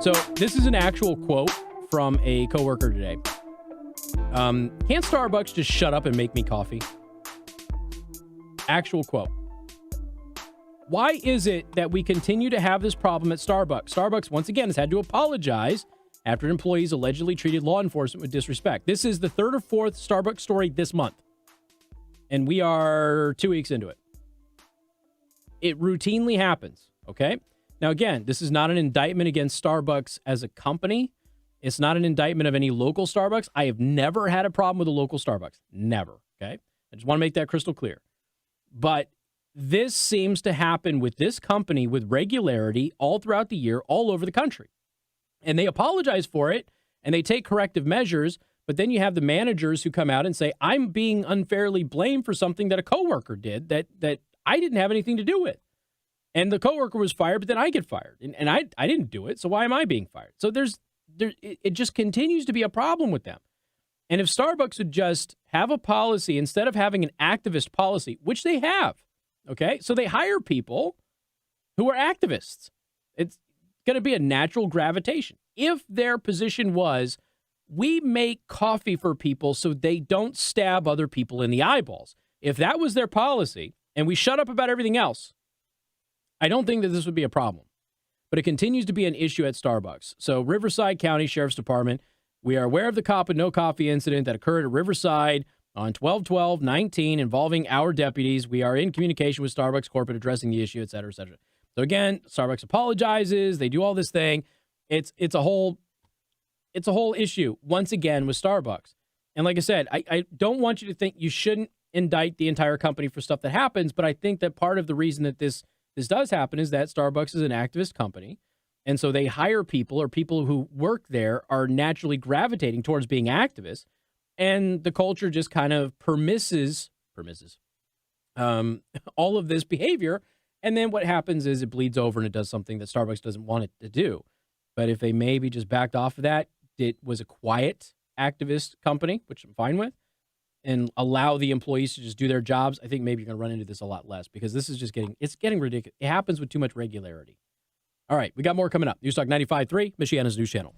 So this is an actual quote from a coworker today. Can't Starbucks just shut up and make me coffee? Actual quote. Why is it that we continue to have this problem at Starbucks? Starbucks, once again, has had to apologize after employees allegedly treated law enforcement with disrespect. This is the third or fourth Starbucks story this month. And we are 2 weeks into it. It routinely happens, okay? Now, again, this is not an indictment against Starbucks as a company. It's not an indictment of any local Starbucks. I have never had a problem with a local Starbucks. Never, okay? I just want to make that crystal clear. But this seems to happen with this company with regularity all throughout the year, all over the country. And they apologize for it, and they take corrective measures, but then you have the managers who come out and say, I'm being unfairly blamed for something that a coworker did that I didn't have anything to do with. And the coworker was fired, but then I get fired. And I didn't do it, so why am I being fired? So it just continues to be a problem with them. And if Starbucks would just have a policy, instead of having an activist policy, which they have, okay? So they hire people who are activists. It's going to be a natural gravitation. If their position was, we make coffee for people so they don't stab other people in the eyeballs. If that was their policy, and we shut up about everything else, I don't think that this would be a problem. But it continues to be an issue at Starbucks. So Riverside County Sheriff's Department, we are aware of the cop and no coffee incident that occurred at Riverside on 12/12/19 involving our deputies. We are in communication with Starbucks corporate addressing the issue, et cetera, et cetera. So again, Starbucks apologizes. They do all this thing. It's a whole issue once again with Starbucks. And like I said, I don't want you to think you shouldn't indict the entire company for stuff that happens, but I think that part of the reason that this does happen is that Starbucks is an activist company. And so they hire people, or people who work there are naturally gravitating towards being activists. And the culture just kind of permisses all of this behavior. And then what happens is it bleeds over and it does something that Starbucks doesn't want it to do. But if they maybe just backed off of that, it was a quiet activist company, which I'm fine with, and allow the employees to just do their jobs, I think maybe you're going to run into this a lot less, because this is just getting ridiculous. It happens with too much regularity. All right, we got more coming up. News Talk 95.3, Michiana's news channel.